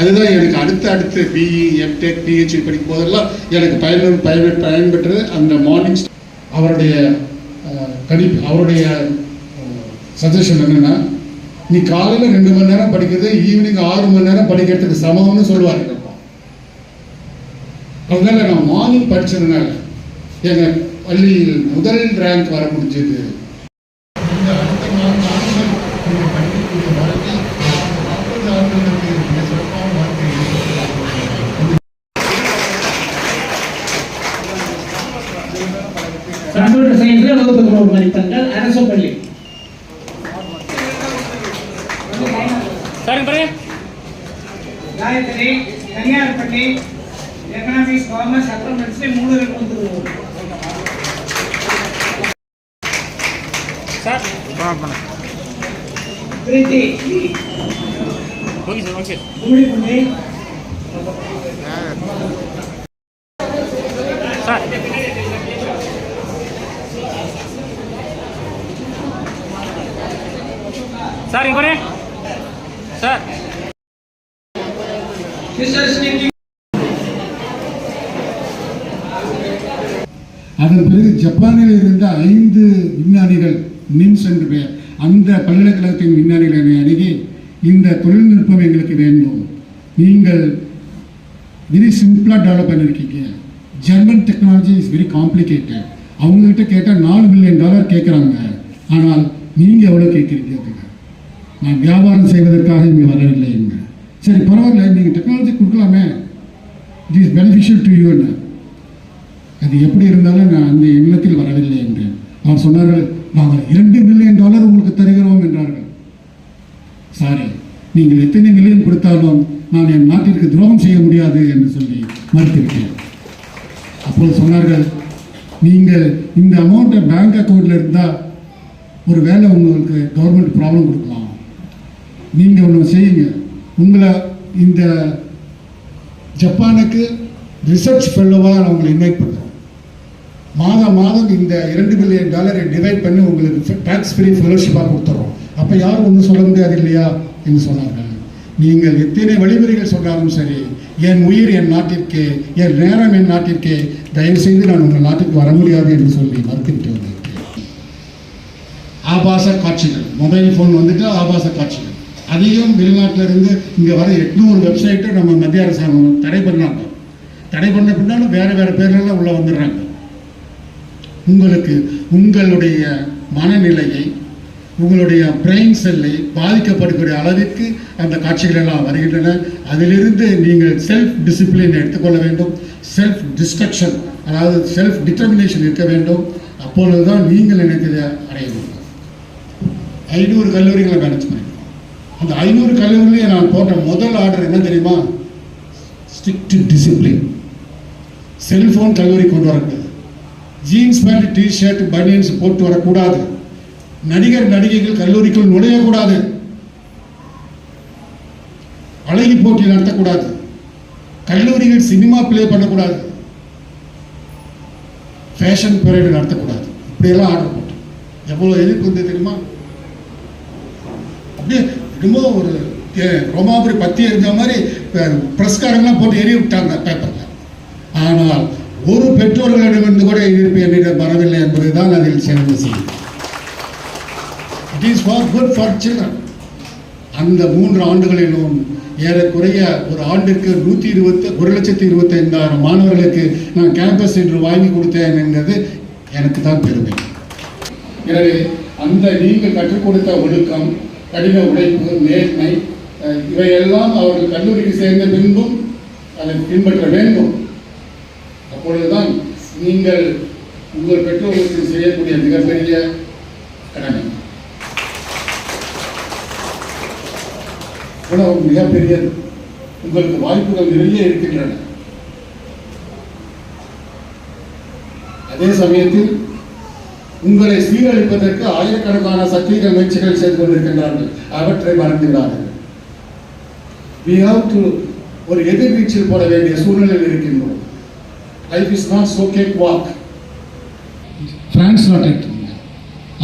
அதுதான் எனக்கு அடுத்து பிஇ எம்டெக் பிஹெச்டி படிக்கும் போதெல்லாம் எனக்கு பயன்பெற்றது. அந்த மார்னிங் அவருடைய அவருடைய சஜஷன் என்னென்னா, நீ காலையில் 2 மணி நேரம் படிக்கிறது ஈவினிங் 6 மணி நேரம் படிக்கிறதுக்கு சமம்னு சொல்லுவார். அதனால நான் மார்னிங் படித்ததுனால எங்கள் பள்ளியில் முதல் ரேங்க் வர முடிஞ்சது. இந்த அடுத்த 4 ஆண்டுகள் நீங்கள் படிக்கக்கூடிய வாழ்க்கை 40 ஆண்டுகளுக்கு மிக சிறப்பான வாழ்க்கை. கம்ப்யூட்டர் சயின்ஸில் வகுப்பு மதிப்பெண்கள் அரசு பள்ளி. காயத்ரி தனியார் பள்ளி எக்கனாமிக்ஸ் காமர்ஸ் அக்கௌண்டன்சி 3 கொடுத்துருவோம். Sir Preethi okay sir okay Gummidipoondi sir sir இங்கே சார் அதன் பிறகு ஜப்பானில் இருந்த 5 விஞ்ஞானிகள் நிம்ஸ் என்று பெயர், அந்த பல்கலைக்கழகத்தின் விஞ்ஞானிகளை அணுகி இந்த தொழில்நுட்பம் எங்களுக்கு வேண்டும், நீங்கள் வெரி சிம்பிளாக டெவலப் பண்ணியிருக்கீங்க, German technology is very complicated, அவங்ககிட்ட கேட்டால் $4 மில்லியன் கேட்குறாங்க, ஆனால் நீங்கள் எவ்வளோ கேட்குறீங்க? நான் வியாபாரம் செய்வதற்காக இங்கே வரவில்லை. சரி பரவாயில்ல, நீங்கள் டெக்னாலஜி கொடுக்கலாமே, it is beneficial to you. அது எப்படி இருந்தாலும் நான் அந்த எண்ணத்தில் வரவில்லை என்றேன். அவர் சொன்னார்கள், நாங்கள் $2 மில்லியன் உங்களுக்கு தருகிறோம் என்றார்கள். சாரி, நீங்கள் எத்தனை மில்லியன் கொடுத்தாலும் நான் என் நாட்டிற்கு துரோகம் செய்ய முடியாது என்று சொல்லி மறுத்துவிட்டேன். அப்போது சொன்னார்கள், நீங்கள் இந்த அமௌண்ட்டை பேங்க் அக்கௌண்ட்டில் இருந்தால் ஒரு வேலை உங்களுக்கு கவர்மெண்ட் ப்ராப்ளம் கொடுக்கலாம், நீங்கள் ஒன்று செய்யுங்க, உங்களை இந்த ஜப்பானுக்கு ரிசர்ச் ஃபெல்லோவாக நான் உங்களை இன்வைட் பண்ணுறேன், மாதம் இந்த $2 மில்லியன் டிவைட் பண்ணி உங்களுக்கு டேக்ஸ் ஃப்ரீ ஃபெலோஷிப்பாக கொடுத்துறோம், அப்போ யாரும் ஒன்றும் சொல்ல முடியாது இல்லையா என்று சொன்னார்கள். நீங்கள் எத்தனை வழிமுறைகள் சொன்னாலும் சரி, என் உயிர் என் நாட்டிற்கே, என் நேரம் என் நாட்டிற்கே, தயவுசெய்து நான் உங்கள் நாட்டுக்கு வர முடியாது என்று சொல்லி மறுத்துவிட்டு வந்திருக்கேன். ஆபாச காட்சிகள், மொபைல் ஃபோன் வந்துட்டு ஆபாச காட்சிகள் அதிகம். வெளிநாட்டிலிருந்து இங்கே வர 800 வெப்சைட்டை நம்ம மத்திய அரசாங்கம் தடை பண்ணாங்க. தடை பண்ண பின்னாலும் வேறு பேர்லாம் உள்ளே வந்துடுறாங்க. உங்களுக்கு உங்களுடைய மனநிலையை, உங்களுடைய பிரெயின் செல்லை பாதிக்கப்படுகிற அளவிற்கு அந்த காட்சிகள் எல்லாம் வருகின்றன. அதிலிருந்து நீங்கள் செல்ஃப் டிசிப்ளின் எடுத்துக்கொள்ள வேண்டும், செல்ஃப் டிஸ்ட்ரக்ஷன், அதாவது செல்ஃப் டிட்டர்மினேஷன் இருக்க வேண்டும். அப்பொழுதுதான் நீங்கள் நினைத்ததை அடைய முடியும். 500 கல்லூரிகளை மேனேஜ் பண்ணியிருக்கோம். அந்த 500 கல்லூரிலேயே நான் போட்ட முதல் ஆர்டர் என்ன தெரியுமா? Strict discipline. செல்ஃபோன் கல்லூரி கொண்டு வரக்கூடாது, ஜீன்ஸ் பேண்ட் டிஷர்ட் பனியன்ஸ் போட்டு வரக்கூடாது, நடிகர்கள் கல்லூரிக்குள் நுழையக்கூடாது, அழகி போட்டி நடத்தக்கூடாது, கல்லூரிகள் சினிமா பிளே பண்ணக்கூடாது, ஃபேஷன் பரேடு நடத்தக்கூடாது. இப்படியெல்லாம் ஆர்டர் போட்டு எவ்வளோ எதிர்ப்பு வந்து தெரியுமா? அப்படியே ரொம்ப ஒரு ரோமாபுரி பத்தி இருந்த மாதிரி பிரஸ்காரங்களாம் போட்டு எரிய விட்டாங்க பேப்பரில். ஆனால் ஒரு பெற்றோர்களிடமிருந்து கூட எதிர்ப்பு என்னிடம் வரவில்லை என்பதுதான் அதில் சிறந்த செய்தி. It is for good for children. அந்த 3 ஆண்டுகளிலும் ஏறக்குறைய ஒரு ஆண்டிற்கு 1,25,000 மாணவர்களுக்கு நான் கேம்பஸ் என்று வாங்கி கொடுத்தேன் என்பது எனக்கு தான் பெருமை. எனவே அந்த நீங்கள் கற்றுக் கொடுத்த ஒழுக்கம், கடின உழைப்பு, நேர்மை, இவையெல்லாம் அவர்கள் கல்லூரிக்கு சேர்ந்த பின்பும் அதை பின்பற்ற வேண்டும். அப்பொழுதுதான் நீங்கள் உங்கள் பெற்றோர்களுக்கு செய்யக்கூடிய மிகப்பெரிய கடமை. உலகம் மிகப்பெரியது, உங்களுக்கு வாய்ப்புகள் நிறைய இருக்கின்றன. அதே சமயத்தில் உங்களை சீரழிப்பதற்கு ஆயிரக்கணக்கான சக்திகள் முயற்சிகள் செய்து கொண்டிருக்கின்றார்கள், அவற்றை மறந்துவிடார்கள். ஒரு எதிர்நீச்சல் போட வேண்டிய சூழ்நிலையில் இருக்கின்றோம். Life is not so cake walk. France நாட்டை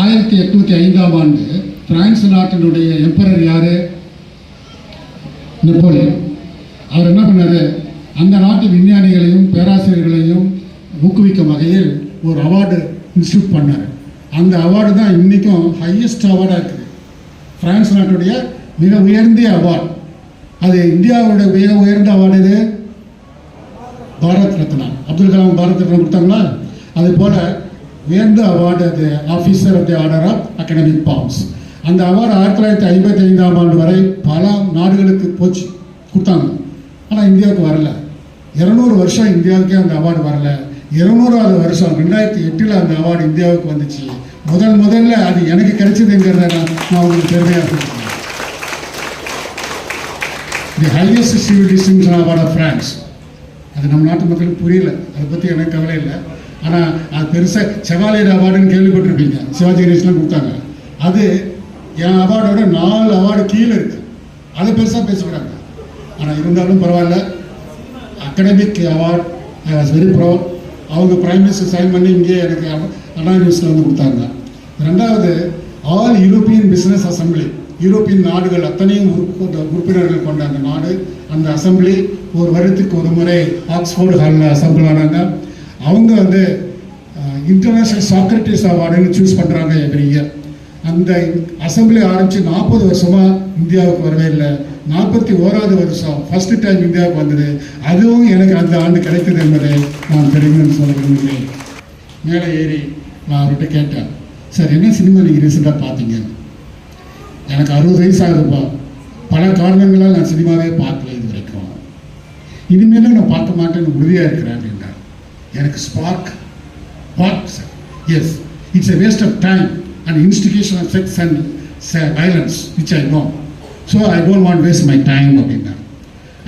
1805ஆம் ஆண்டு பிரான்ஸ் நாட்டினுடைய எம்பரர் யாரு? நெப்போலியன். அவர் என்ன பண்ணார், அந்த நாட்டு விஞ்ஞானிகளையும் பேராசிரியர்களையும் ஊக்குவிக்கும் வகையில் ஒரு அவார்டு இன்ஸ்டியூட் பண்ணார். அந்த அவார்டு தான் இன்றைக்கும் ஹையஸ்ட் அவார்டாக இருக்குது. பிரான்ஸ் நாட்டுடைய மிக உயர்ந்த அவார்டு. அது இந்தியாவுடைய மிக உயர்ந்த அவார்டு இது பாரத் ரத்னா. அப்துல் கலாம் பாரத் ரத்னா கொடுத்தாங்களா, அது போல் உயர்ந்த அவார்டு அது officer of the order of academic palms. அந்த அவார்டு 1955ஆம் ஆண்டு வரை பல நாடுகளுக்கு போச்சு கொடுத்தாங்க. ஆனால் இந்தியாவுக்கு வரல. 200 வருஷம் இந்தியாவுக்கே அந்த அவார்டு வரல. 200வது வருஷம் 2008 அந்த அவார்டு இந்தியாவுக்கு வந்துச்சு. முதல்ல அது எனக்கு கிடைச்சதுங்கிறத நான் உங்களுக்கு பெருமையாக சொல்லுவேன். The highest civil distinction award of France. அது நம்ம நாட்டு மக்களுக்கு புரியல, அதை பற்றி எனக்கு கவலை இல்லை. ஆனால் அது பெருசாக செவாலியர் அவார்டுன்னு கேள்விப்பட்டிருப்பீங்க, சிவாஜி கணேசன்லாம் கொடுத்தாங்க. அது என் அவார்டோட 4 அவார்டு கீழே இருக்குது. அதை பெருசாக பேசுகிறாங்க. ஆனால் இருந்தாலும் பரவாயில்ல. Academic award I was very proud. அவங்க பிரைம் மினிஸ்டர் சைன் பண்ணி இங்கே எனக்கு அண்ணா யூனிவர்சிட்டியில் வந்து கொடுத்தாங்க. 2வது all European business assembly, European நாடுகள் அத்தனையும் உறுப்பினர்கள் கொண்ட அந்த நாடு, அந்த அசம்பிளி ஒரு வருடத்துக்கு ஒரு முறை ஆக்ஸ்போர்டு ஹாலில் அசம்பிள் ஆனாங்க. அவங்க வந்து இன்டர்நேஷ்னல் சாக்ரட்டிஸ் அவார்டுன்னு சூஸ் பண்ணுறாங்க எவ்ரி இயர். அந்த அசம்பிளி ஆரம்பித்து 40 வருஷமாக இந்தியாவுக்கு வரவே இல்லை. 41வது வருஷம் ஃபஸ்ட்டு டைம் இந்தியாவுக்கு வந்தது. அதுவும் எனக்கு அந்த ஆண்டு கிடைத்தது என்பதை நான் தெரியும்னு சொல்ல விரும்புகிறேன். மேலே ஏறி நான் அவர்கிட்ட கேட்டேன், சார் என்ன சினிமா நீங்கள் ரீசெண்டாக பார்த்தீங்க? எனக்கு 60 வயசு ஆகுதுப்பா. பல காரணங்களால் நான் சினிமாவே பார்க்கல இது வரைக்கும். இனிமேலும் நான் பார்க்க மாட்டேன்னு உறுதியாக இருக்கிறேன் அப்படின்றார். எனக்கு spark sir. Yes, it's a waste of time and instigation of sex and violence, which I know. So I don't want to waste my time அப்படின்னா.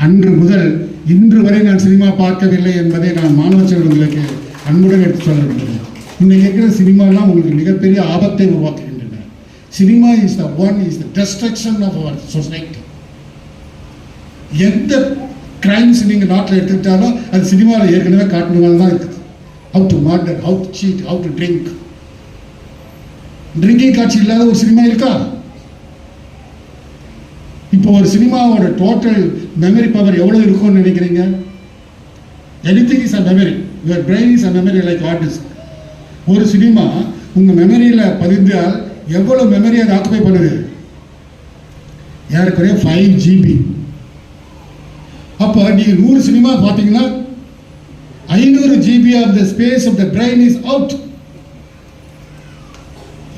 அன்று முதல் இன்று வரை நான் சினிமா பார்க்கவில்லை என்பதை நான் மாணவ செல்வங்களுக்கு அன்புடன் எடுத்து சொல்ல வேண்டும். இன்னைக்கு இருக்கிற சினிமாலாம் உங்களுக்கு மிகப்பெரிய ஆபத்தை உருவாக்குகின்றன. Cinema is the destruction of our society. எந்த கிரைம்ஸ் நீங்கள் நாட்டில் எடுத்துக்கிட்டாலும் அது சினிமாவில் ஏற்கனவே காட்டுனால தான் இருக்குது. How to murder, how to cheat, how to drink. Drinking காட்சி இல்லாத ஒரு சினிமா இருக்கா? இப்போ ஒரு சினிமாவோட டோட்டல் மெமரி பவர் எவ்வளோ இருக்கும்னு நினைக்கிறீங்க? Anything is a memory. Your brain is a memory like artist. ஒரு சினிமா உங்கள் மெமரியில் பதிந்தால் எவ்வளோ மெமரி அதை ஆக்குபை பண்ணுது? ஏறக்குறைய 5 GB. அப்போ நீங்கள் 100 சினிமா பார்த்தீங்கன்னா 500 GB of the space of the brain is out.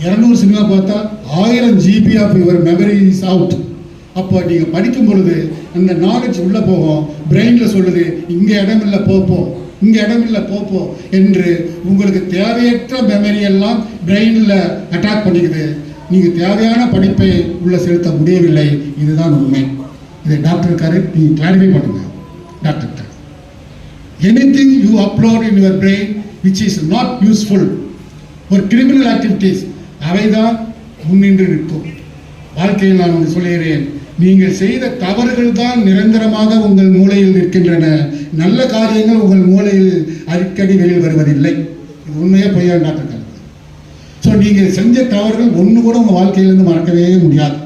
200 cinema பார்த்தா 1000 GB of your memory is out. அப்போ நீங்கள் படிக்கும் பொழுது அந்த நாலேஜ் உள்ளே போகும். பிரெயினில் சொல்லுது இங்கே இடம் இல்லை போப்போ, இங்கே இடம் இல்லை போப்போ என்று உங்களுக்கு தேவையற்ற மெமரி எல்லாம் பிரெயினில் அட்டாக் பண்ணிக்குது. நீங்கள் தேவையான படிப்பை உள்ளே செலுத்த முடியவில்லை. இதுதான் உண்மை. இதை டாக்டருக்காரு நீங்கள் கிளாரிஃபை பண்ணுங்க. டாக்டர்கிட்ட anything you upload in your brain which is not useful ஒரு கிரிமினல் ஆக்டிவிட்டீஸ் அவைதான் முன்னின்று நிற்கும். வாழ்க்கையில் நான் ஒன்று சொல்லுகிறேன், நீங்கள் செய்த தவறுகள் தான் நிரந்தரமாக உங்கள் மூளையில் நிற்கின்றன. நல்ல காரியங்கள் உங்கள் மூளையில் அடிக்கடி வெளியில் வருவதில்லை. இது உண்மையே பொய்யா டாக்டர். ஸோ நீங்கள் செஞ்ச தவறுகள் ஒன்று கூட உங்கள் வாழ்க்கையிலேருந்து மறக்கவே முடியாது.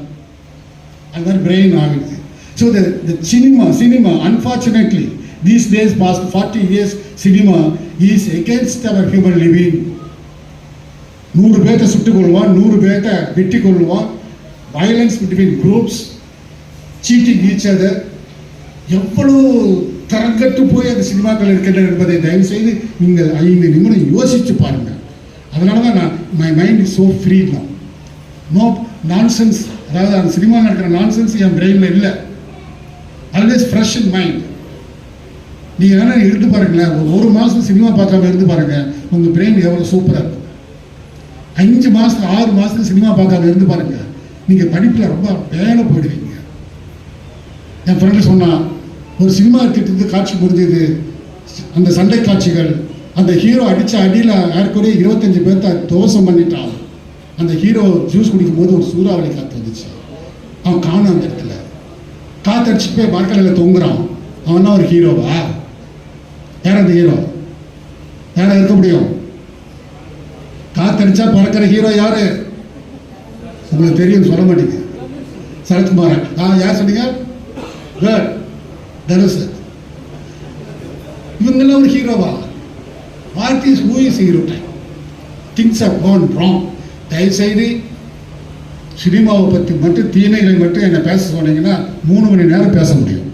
அது மாதிரி பிரெயின் ஆகிடுது. So the cinema unfortunately these days past 40 years cinema is against our human living. 100 பேர்த்தை சுட்டுக் கொள்வான், 100 பேர்த்தை வெட்டி கொள்வான். Violence between groups, cheating each other. எவ்வளோ தரங்கட்டு போய் அந்த சினிமாக்கள் இருக்கின்றன என்பதை தயவு செய்து நீங்கள் 5 நிமிடம் யோசித்து பாருங்கள். அதனால தான் நான் my mind is so free. No nonsense. அதாவது அந்த சினிமா நடக்கிற நான்சென்ஸ் என் பிரெயினில் இல்லை. Always fresh in mind. நீங்கள் வேணால் இருந்து பாருங்களேன், ஒரு மாதம் சினிமா பார்க்காம இருந்து பாருங்கள், உங்கள் பிரெயின் எவ்வளோ சூப்பராக இருக்கும். 5 மாதம் 6 மாதத்துக்கு சினிமா பார்க்காம இருந்து பாருங்க, நீங்கள் படிப்பில் ரொம்ப வேலை போயிடுவீங்க. என் ஃப்ரெண்டு சொன்னான், ஒரு சினிமா எடுத்துட்டு காட்சி முடிஞ்சது, அந்த சண்டை காட்சிகள், அந்த ஹீரோ அடித்த அடியில் ஏற்கனவே 25 பேர்த்த தோசம் பண்ணிட்டான். அந்த ஹீரோ ஜூஸ் குடிக்கும் போது ஒரு சூறாவளி காற்று வந்துச்சு. அவன் காணும் அந்த இடத்துல காற்றடிச்சுட்டு போய் மரக்கலையில் தொங்குறான். அவன் தான் ஒரு ஹீரோவா? யார் அந்த ஹீரோ? யாரை இருக்க முடியும்? காத்தடிச்சா பறக்கிற ஹீரோ யாரு? உங்களுக்கு தெரியும், சொல்ல மாட்டீங்க. சரத்குமார். யார் சொன்னீங்க? குட். தனுசு. இவங்கெல்லாம் ஒரு ஹீரோவா? What is who is hero time? Things are gone wrong. தயவுசெய்து சினிமாவை பற்றி மட்டும் தீமைகளை மட்டும் என்னை பேச சொன்னீங்கன்னா 3 மணி நேரம் பேச முடியும்.